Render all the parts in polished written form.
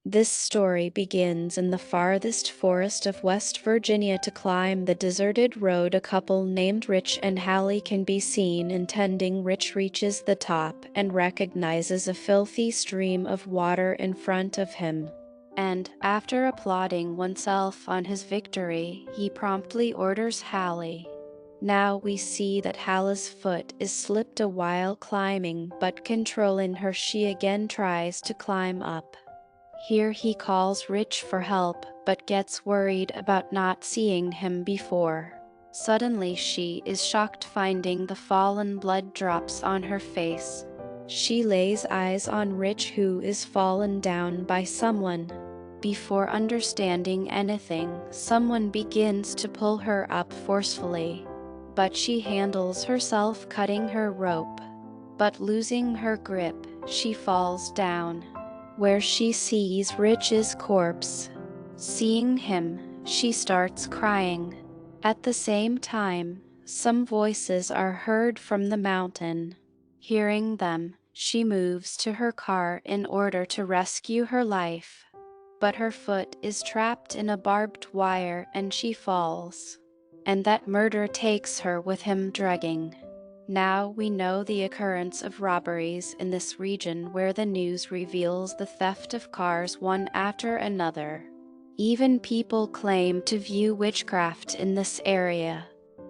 This story begins in the farthest forest of West Virginia. To climb the deserted road, a couple named Rich and Hallie can be seen intending. Rich reaches the top and recognizes a filthy stream of water in front of him. And, after applauding oneself on his victory, he promptly orders Hallie. Now we see that Hallie's foot is slipped a while climbing, but controlling her, she again tries to climb up. Here he calls Rich for help, but gets worried about not seeing him before. Suddenly she is shocked finding the fallen blood drops on her face. She lays eyes on Rich, who is fallen down by someone. Before understanding anything, someone begins to pull her up forcefully. But she handles herself, cutting her rope. But losing her grip, she falls down, where she sees Rich's corpse. Seeing him, she starts crying. At the same time, some voices are heard from the mountain. Hearing them, she moves to her car in order to rescue her life. But her foot is trapped in a barbed wire and she falls. And that murder takes her with him, dragging. Now we know the occurrence of robberies in this region, where the news reveals the theft of cars one after another. Even people claim to view witchcraft in this area.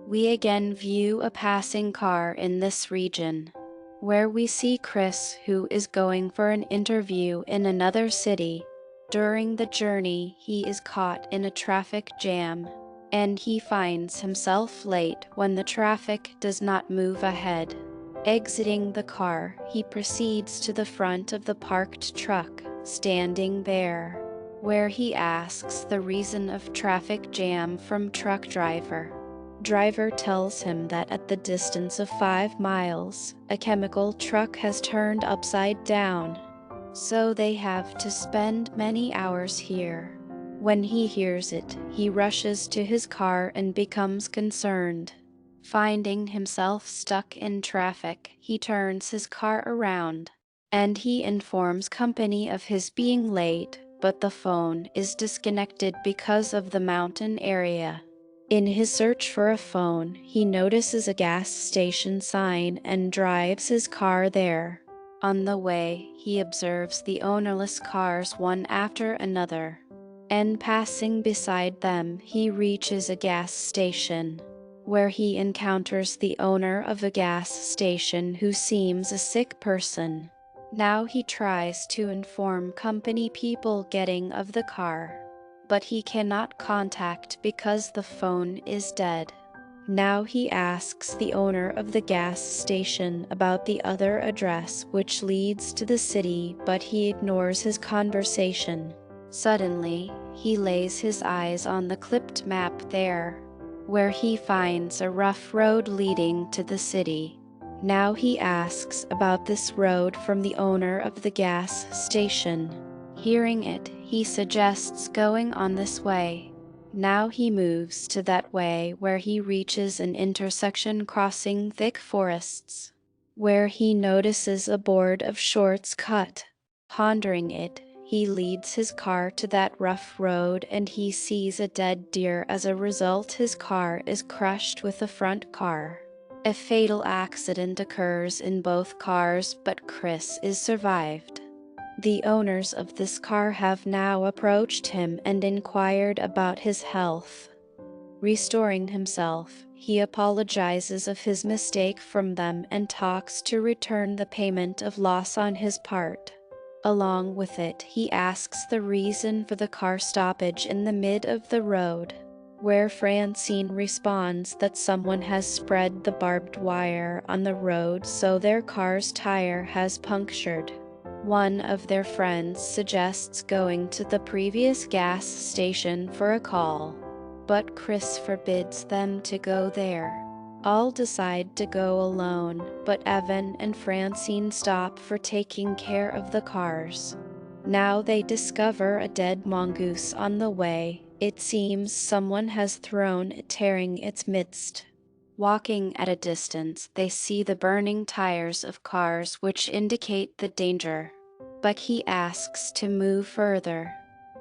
We again view a passing car in this region, where we see Chris, who is going for an interview in another city. During the journey, he is caught in a traffic jam, and he finds himself late when the traffic does not move ahead. Exiting the car, he proceeds to the front of the parked truck, standing there, where he asks the reason of traffic jam from truck driver. Driver tells him that at the distance of 5 miles, a chemical truck has turned upside down, so they have to spend many hours here. When he hears it, he rushes to his car and becomes concerned. Finding himself stuck in traffic, he turns his car around, and he informs company of his being late, but the phone is disconnected because of the mountain area. In his search for a phone, he notices a gas station sign and drives his car there. On the way, he observes the ownerless cars one after another, and passing beside them, he reaches a gas station, where he encounters the owner of a gas station, who seems a sick person. Now he tries to inform company people getting of the car, but he cannot contact because the phone is dead. Now he asks the owner of the gas station about the other address which leads to the city, but he ignores his conversation. Suddenly, he lays his eyes on the clipped map there, where he finds a rough road leading to the city. Now he asks about this road from the owner of the gas station. Hearing it, he suggests going on this way. Now he moves to that way, where he reaches an intersection crossing thick forests, where he notices a board of shorts cut. Pondering it, he leads his car to that rough road and he sees a dead deer. As a result, his car is crushed with the front car. A fatal accident occurs in both cars, but Chris is survived. The owners of this car have now approached him and inquired about his health. Restoring himself, he apologizes of his mistake from them and talks to return the payment of loss on his part. Along with it, he asks the reason for the car stoppage in the mid of the road, where Francine responds that someone has spread the barbed wire on the road, so their car's tire has punctured. One of their friends suggests going to the previous gas station for a call, but Chris forbids them to go there. All decide to go alone, but Evan and Francine stop for taking care of the cars. Now they discover a dead mongoose on the way. It seems someone has thrown it, tearing its midst. Walking at a distance, they see the burning tires of cars, which indicate the danger. but he asks to move further.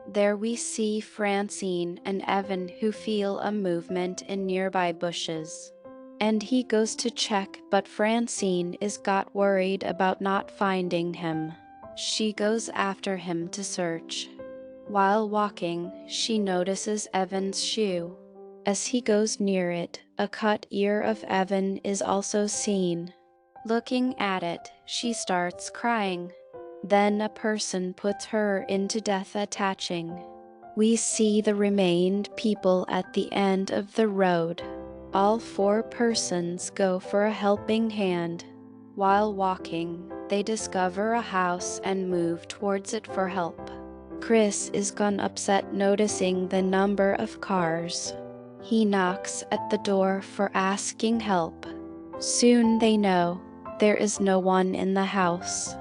There we see Francine and Evan, who feel a movement in nearby bushes. And he goes to check, but Francine is got worried about not finding him. She goes after him to search. While walking, she notices Evan's shoe. As he goes near it, a cut ear of Evan is also seen. Looking at it, she starts crying. Then a person puts her into death attaching. We see the remained people at the end of the road. All 4 persons go for a helping hand. While walking, they discover a house and move towards it for help. Chris is gone upset noticing the number of cars. He knocks at the door for asking help. Soon they know there is no one in the house.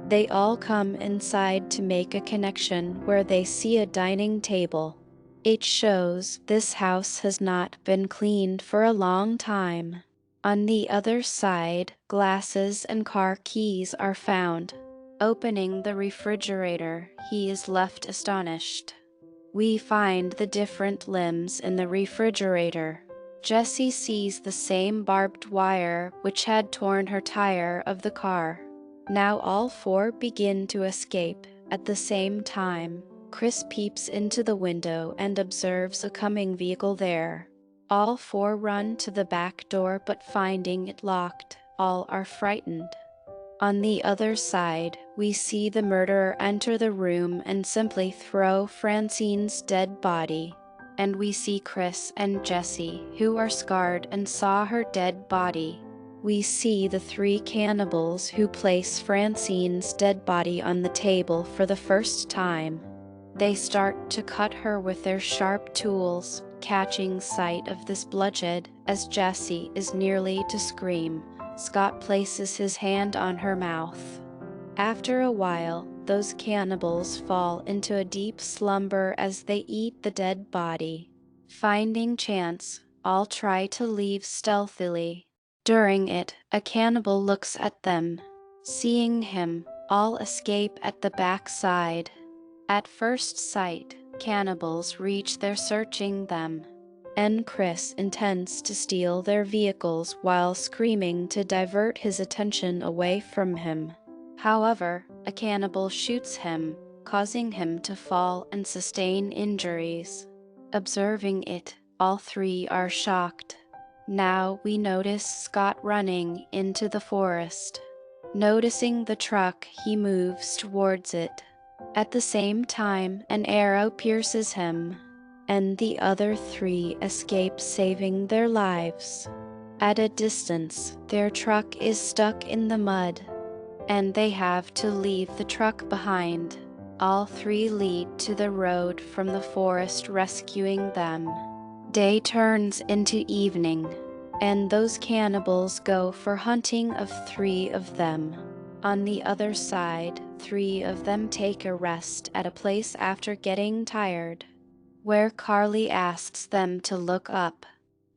They all come inside to make a connection where they see a dining table. It shows this house has not been cleaned for a long time. On the other side, glasses and car keys are found. Opening the refrigerator, he is left astonished. We find the different limbs in the refrigerator. Jessie sees the same barbed wire which had torn her tire of the car. Now all 4 begin to escape. At the same time, Chris peeps into the window and observes a coming vehicle there. All 4 run to the back door, but finding it locked, all are frightened. On the other side, we see the murderer enter the room and simply throw Francine's dead body. And we see Chris and Jessie, who are scarred and saw her dead body. We see the 3 cannibals who place Francine's dead body on the table for the first time. They start to cut her with their sharp tools, catching sight of this bloodshed as Jessie is nearly to scream. Scott places his hand on her mouth. After a while, those cannibals fall into a deep slumber as they eat the dead body. Finding chance, all try to leave stealthily. During it, a cannibal looks at them. Seeing him, all escape at the back side. At first sight, cannibals reach their searching them. And Chris intends to steal their vehicles while screaming to divert his attention away from him. However, a cannibal shoots him, causing him to fall and sustain injuries. Observing it, all 3 are shocked. Now we notice Scott running into the forest. Noticing the truck, he moves towards it. At the same time, an arrow pierces him, and the other 3 escape, saving their lives. At a distance, their truck is stuck in the mud, and they have to leave the truck behind. All 3 lead to the road from the forest, rescuing them. Day turns into evening, and those cannibals go for hunting of 3 of them. On the other side, 3 of them take a rest at a place after getting tired, where Carly asks them to look up.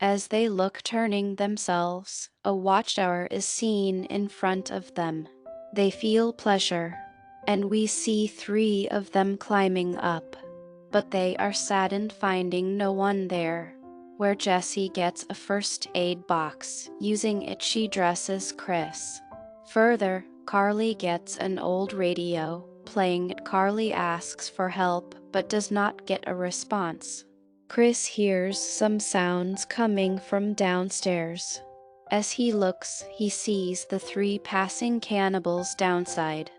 As they look, turning themselves, a watchtower is seen in front of them. They feel pleasure, and we see 3 of them climbing up, but they are saddened finding no one there. Where Jessie gets a first aid box. Using it, she dresses Chris. Further, Carly gets an old radio. Playing it, Carly asks for help but does not get a response. Chris hears some sounds coming from downstairs. As he looks, he sees the 3 passing cannibals downside,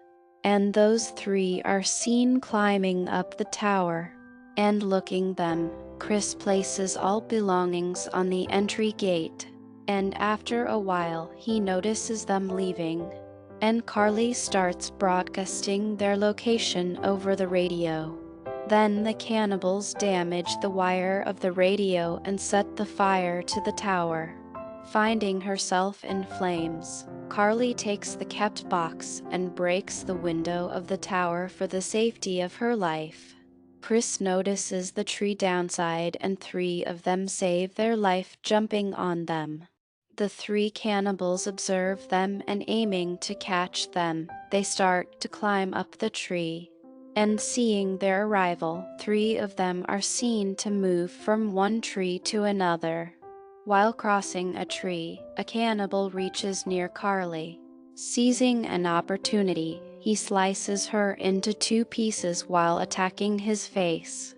and those 3 are seen climbing up the tower. And looking them, Chris places all belongings on the entry gate, and after a while he notices them leaving, and Carly starts broadcasting their location over the radio. Then the cannibals damage the wire of the radio and set the fire to the tower. Finding herself in flames, Carly takes the kept box and breaks the window of the tower for the safety of her life. Chris notices the tree downside and 3 of them save their life jumping on them. The three cannibals observe them and aiming to catch them, they start to climb up the tree. And seeing their arrival, three of them are seen to move from one tree to another. While crossing a tree, a cannibal reaches near Carly. Seizing an opportunity, he slices her into two pieces while attacking his face.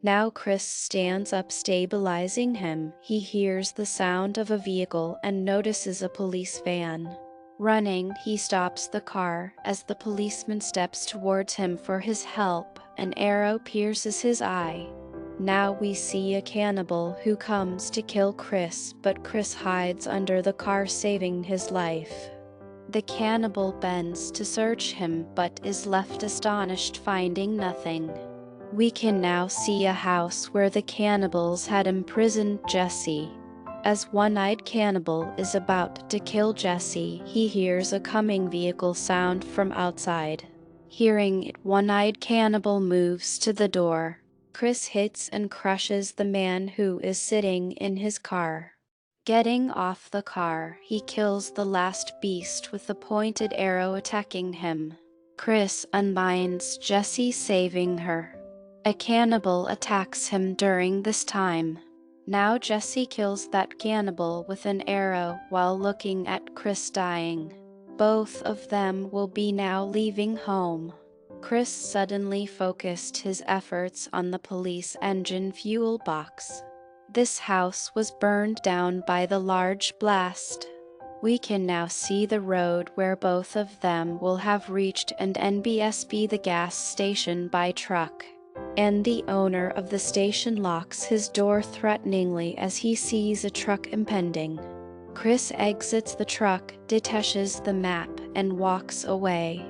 Now Chris stands up, stabilizing him. He hears the sound of a vehicle and notices a police van. Running, he stops the car. As the policeman steps towards him for his help, an arrow pierces his eye. Now we see a cannibal who comes to kill Chris, but Chris hides under the car, saving his life. The cannibal bends to search him but is left astonished, finding nothing. We can now see a house where the cannibals had imprisoned Jesse. As one-eyed cannibal is about to kill Jesse, he hears a coming vehicle sound from outside. Hearing it, one-eyed cannibal moves to the door. Chris hits and crushes the man who is sitting in his car. Getting off the car, he kills the last beast with the pointed arrow attacking him. Chris unbinds Jesse, saving her. A cannibal attacks him during this time. Now Jesse kills that cannibal with an arrow while looking at Chris dying. Both of them will be now leaving home. Chris suddenly focused his efforts on the police engine fuel box. This house was burned down by the large blast. We can now see the road where both of them will have reached and NBSB the gas station by truck. And the owner of the station locks his door threateningly as he sees a truck impending. Chris exits the truck, detaches the map, and walks away.